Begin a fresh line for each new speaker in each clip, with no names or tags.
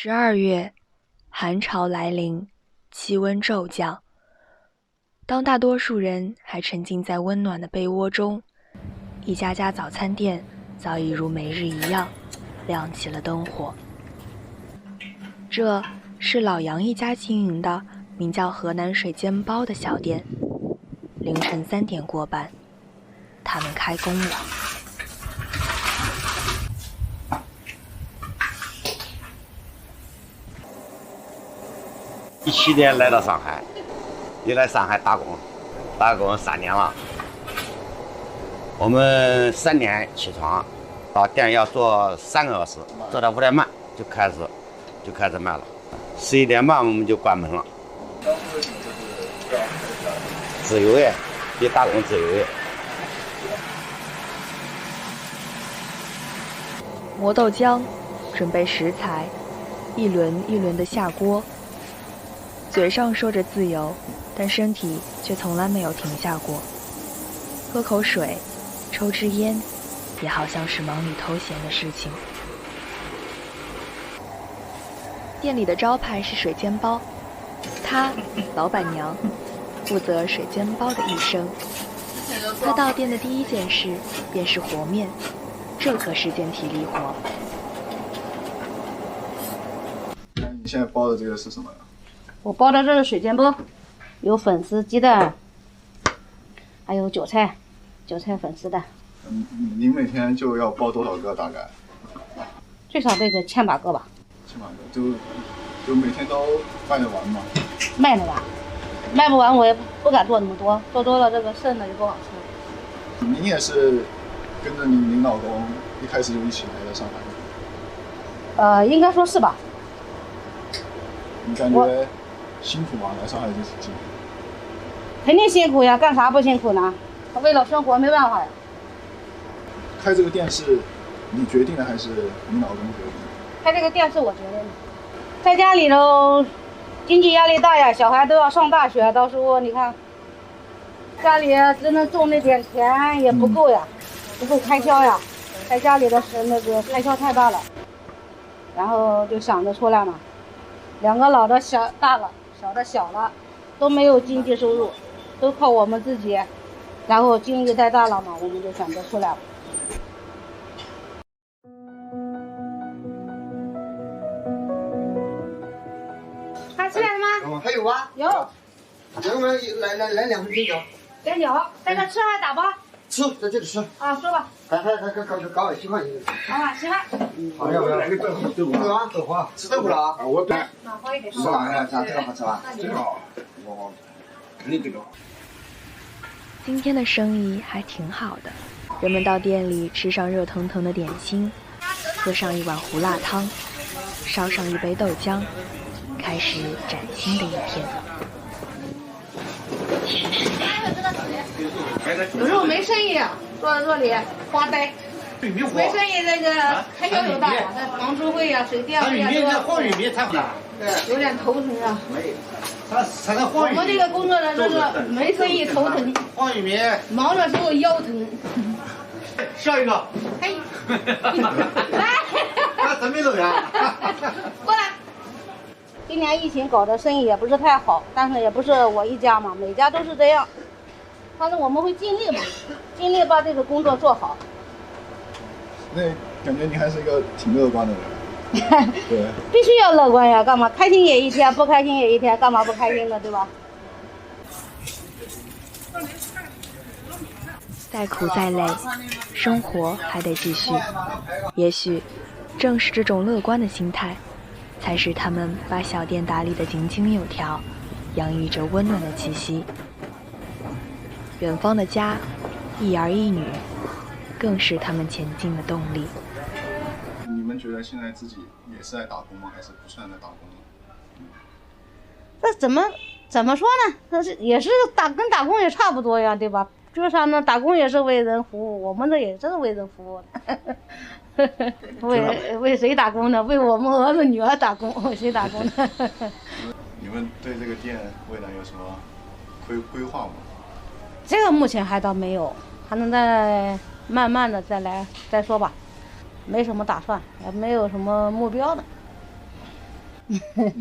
12月，寒潮来临，气温骤降。当大多数人还沉浸在温暖的被窝中，一家家早餐店早已如每日一样亮起了灯火。这是老杨一家经营的名叫河南水煎包的小店。凌晨3点过半，他们开工了。
17年来到上海，也来上海打工3年了。我们3点起床，到店要做3个小时，做到5点半就开始卖了。11点半我们就关门了。自由业，比打工自由业。
磨豆浆，准备食材，一轮一轮的下锅。嘴上说着自由，但身体却从来没有停下过。喝口水，抽支烟，也好像是忙里偷闲的事情。店里的招牌是水煎包，她，老板娘，负责水煎包的一生。她到店的第一件事便是和面，这可是件体力活。
你现在包的这个是什么呀？
我包的这是水煎包，有粉丝、鸡蛋，还有韭菜粉丝的。
您每天就要包多少个大概？
最少得个1000把个吧。
1000把个，就每天都卖得完吗？
卖得完，卖不完我也不敢做那么多，做多了这个剩的就不好吃。
您也是跟着您老公一开始就一起来的上海？
应该说是吧。
你感觉辛苦吗？来上海这几年？
肯定辛苦呀，干啥不辛苦呢？为了生活没办法呀。
开这个店是你决定的还是你老公决定的？
开这个店是我决定的。在家里头，经济压力大呀，小孩都要上大学，到时候你看，家里只能挣那点钱也不够呀，不够开销呀，在家里的那个开销太大了，然后就想着出来嘛。2个老的大了，小的小了，都没有经济收入，都靠我们自己，然后经济太大了嘛，我们就选择出来了。还吃点什么？
还有啊？
有。
给我们来2份煎饺。
煎饺，在这吃还打包？
吃，在这里吃。
啊，说吧。
还搞喜欢你。
啊，喜欢。
好，要不要来个豆腐啊？豆腐啊？吃豆腐了啊？我对。
那好一点。
是吧？这个好吃吧？这个好。我肯定这个。
今天的生意还挺好的，人们到店里吃上热腾腾的点心，喝上一碗胡辣汤，烧上一杯豆浆，开始崭新的一天。
有时候没生意，坐在这里发呆。没生意，那个开销有大呀，那房租费呀、水电费呀，有点头疼啊。我们这个工作的这个没生意头疼，
黄玉米，
忙的时候腰疼。
笑一个。
嘿，来，
真没漏呀。
过来。今年疫情搞的生意也不是太好，但是也不是我一家嘛，每家都是这样。反正我们会尽力嘛，尽力把这个工作做好。
那感觉你还是一个挺乐观的人。对。
必须要乐观呀，干嘛开心也一天，不开心也一天，干嘛不开心呢？对吧？
再苦再累，生活还得继续。也许，正是这种乐观的心态，才使他们把小店打理得井井有条，洋溢着温暖的气息。远方的家，一儿一女，更是他们前进的动力。
你们觉得现在自己也是在打工吗？还是不算在打工了？
这怎么说呢？这是也是跟打工也差不多呀，对吧？就像那打工也是为人服务，我们这也是为人服务的。为谁打工呢？为我们儿子女儿打工，为谁打工呢？
你们对这个店未来有什么规划吗？
这个目前还倒没有，还能再慢慢的再说吧，没什么打算，也没有什么目标的。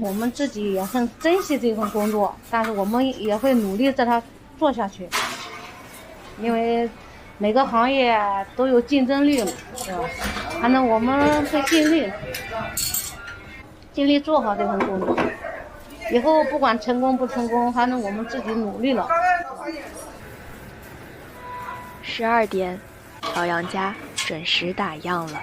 我们自己也很珍惜这份工作，但是我们也会努力在它做下去，因为每个行业都有竞争力嘛，是吧？反正我们会尽力做好这份工作。以后不管成功不成功，反正我们自己努力了。
12点，朝阳家准时打烊了。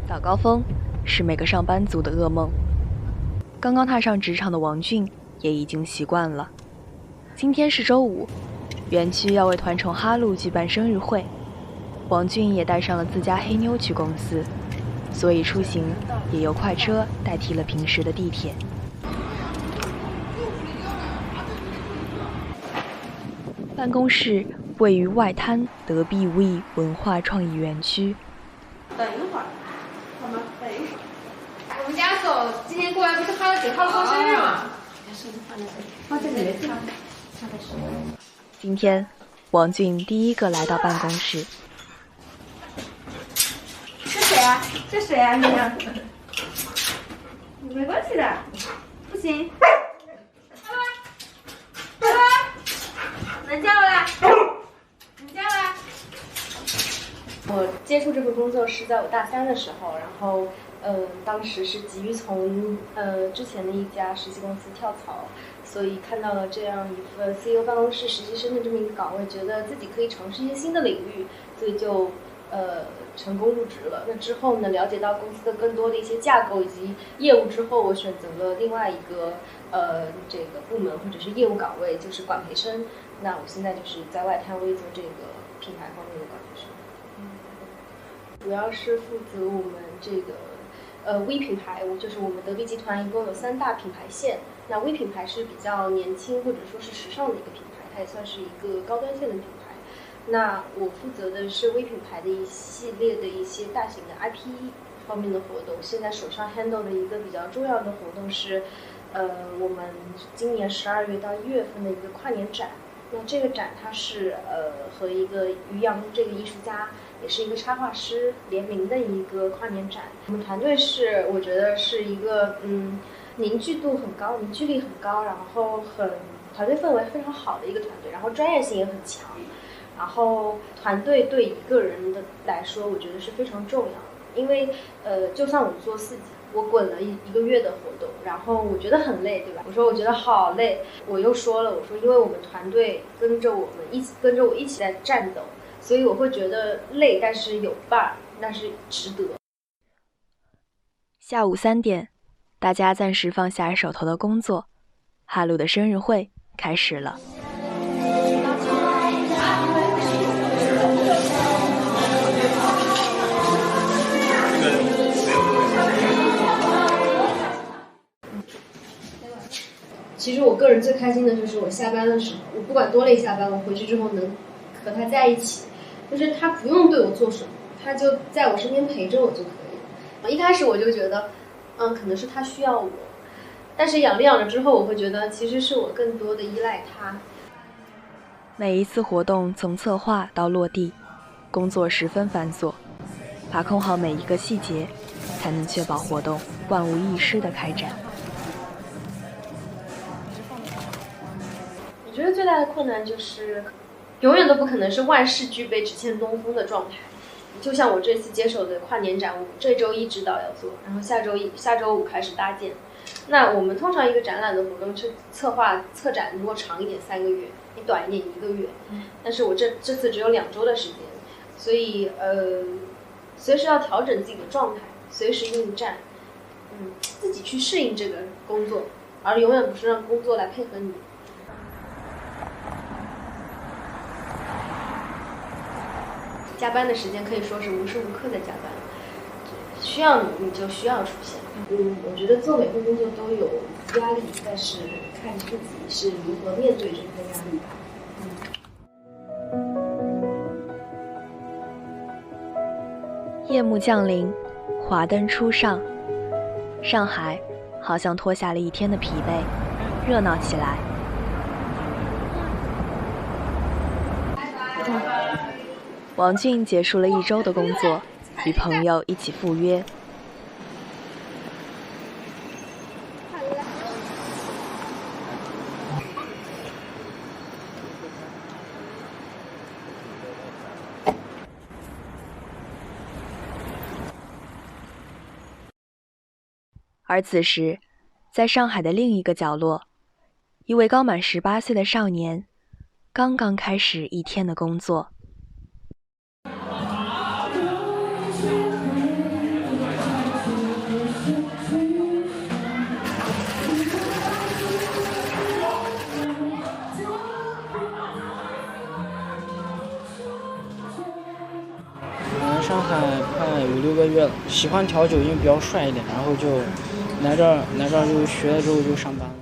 早高峰是每个上班族的噩梦。刚刚踏上职场的王俊也已经习惯了。今天是周五，园区要为团宠哈露举办生日会，王俊也带上了自家黑妞去公司，所以出行也由快车代替了平时的地铁。办公室位于外滩德必无艺文化创意园区。
等一会儿，好吗？等一会儿。我们家走今天过来不是哈给哈露过生日吗？放这里没事。
今天，王俊第一个来到办公室。
这谁啊？这谁啊？你没关系的，不行。能叫了？能叫了？我接触这份工作是在我大3的时候，然后当时是急于从之前的一家实习公司跳槽，所以看到了这样一份 CEO 办公室实习生的这么一个岗位，觉得自己可以尝试一些新的领域，所以就成功入职了。那之后呢，了解到公司的更多的一些架构以及业务之后，我选择了另外一个这个部门或者是业务岗位，就是管培生。那我现在就是在外滩微做这个品牌方面的管培生，主要是负责我们这个微品牌，就是我们德必集团一共有3大品牌线。那微品牌是比较年轻或者说是时尚的一个品牌，它也算是一个高端线的品牌。那我负责的是微品牌的一系列的一些大型的 IP 方面的活动。现在手上 handle 的一个比较重要的活动是，我们今年12月到1月份的一个跨年展。那这个展它是和一个于洋这个艺术家，也是一个插画师联名的一个跨年展。我们团队是我觉得是一个凝聚力很高，然后团队氛围非常好的一个团队，然后专业性也很强。然后团队对一个人的来说，我觉得是非常重要的，因为就算我做4级，我滚了一个月的活动，然后我觉得很累，对吧？我说我觉得好累，我又说了，我说因为我们团队跟着我一起在战斗，所以我会觉得累，但是有伴儿，那是值得。
下午3点，大家暂时放下手头的工作，哈露的生日会开始了。
其实我个人最开心的就是我下班的时候，我不管多累下班，我回去之后能和他在一起，就是他不用对我做什么，他就在我身边陪着我就可以了。一开始我就觉得，可能是他需要我，但是养着养着之后，我会觉得其实是我更多的依赖他。
每一次活动从策划到落地，工作十分繁琐，把控好每一个细节，才能确保活动万无一失的开展。
我觉得最大的困难就是，永远都不可能是万事俱备只欠东风的状态。就像我这次接手的跨年展，我这周1指导要做，然后下周5开始搭建。那我们通常一个展览的活动策展，如果长一点3个月，你短一点1个月。但是我这次只有2周的时间，所以随时要调整自己的状态，随时应战，自己去适应这个工作，而永远不是让工作来配合你。加班的时间可以说是无时无刻在加班，需要你就需要出现。我觉得做每份工作都有压力，但是看自己是如何面对这份压力吧。
夜幕降临，华灯初上，上海好像脱下了一天的疲惫，热闹起来。王俊结束了1周的工作，与朋友一起赴约。而此时，在上海的另一个角落，一位刚满18岁的少年刚刚开始一天的工作。
上海快有6个月了，喜欢调酒，因为比较帅一点，然后就来这儿就学了之后就上班了。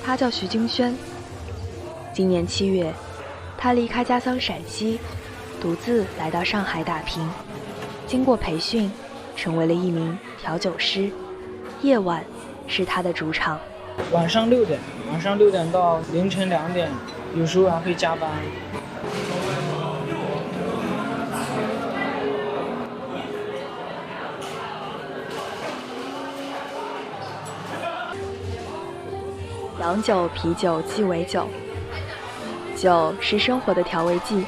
他叫徐金轩，今年7月，他离开家乡陕西，独自来到上海打拼。经过培训，成为了一名调酒师，夜晚是他的主场。
晚上6点到凌晨2点，有时候还会加班。
洋酒、啤酒、鸡尾酒，酒是生活的调味剂。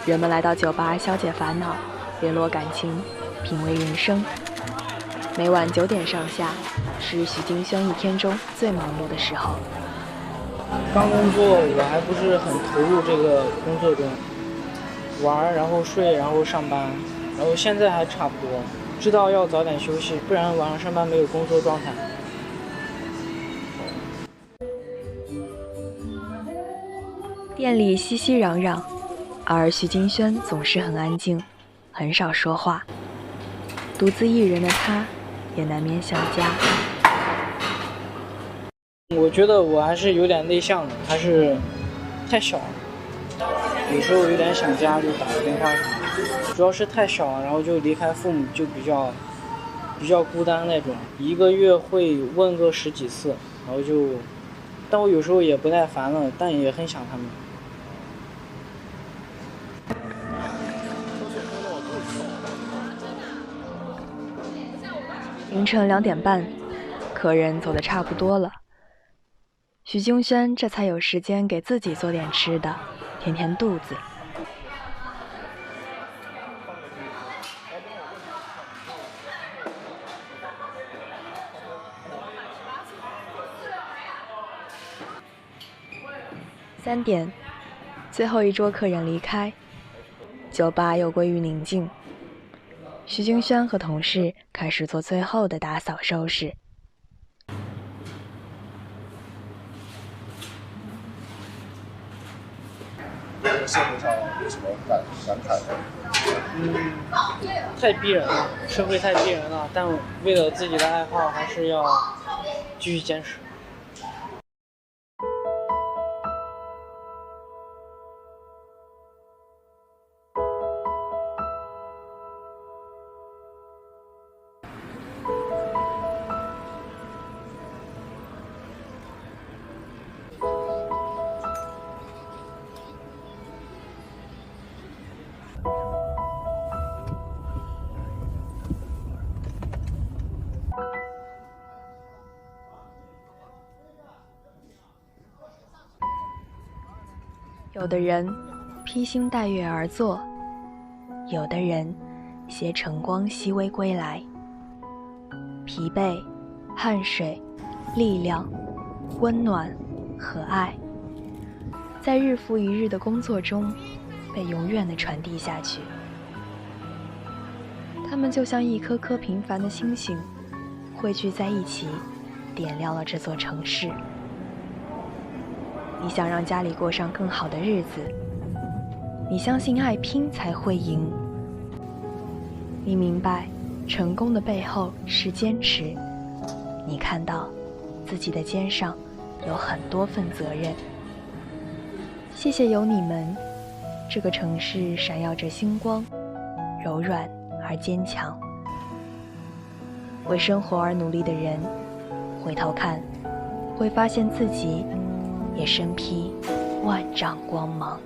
人们来到酒吧消解烦恼，联络感情，品味人生。每晚9点上下，是徐金轩一天中最忙碌的时候。
刚工作我还不是很投入这个工作中，玩然后睡然后上班，然后现在还差不多，知道要早点休息，不然晚上上班没有工作状态。
店里熙熙攘攘，而徐金轩总是很安静，很少说话。独自一人的他，也难免想家。
我觉得我还是有点内向的，还是太小了。有时候有点想家，就打个电话什么的。主要是太小了，然后就离开父母，就比较孤单那种。1个月会问个10几次，然后就，但我有时候也不耐烦了，但也很想他们。
凌晨2点半，客人走得差不多了，徐金轩这才有时间给自己做点吃的，填填肚子。3点，最后一桌客人离开，酒吧又归于宁静。徐金轩和同事开始做最后的打扫收拾。
社会上有什么感慨吗？
太逼人了，社会太逼人了，但为了自己的爱好，还是要继续坚持。
有的人披星戴月而坐，有的人携晨光熹微归来。疲惫、汗水、力量、温暖和爱，在日复一日的工作中被永远地传递下去。它们就像一颗颗平凡的星星，汇聚在一起，点亮了这座城市。你想让家里过上更好的日子，你相信爱拼才会赢，你明白成功的背后是坚持，你看到自己的肩上有很多份责任。谢谢有你们，这个城市闪耀着星光，柔软而坚强。为生活而努力的人，回头看，会发现自己也身披万丈光芒。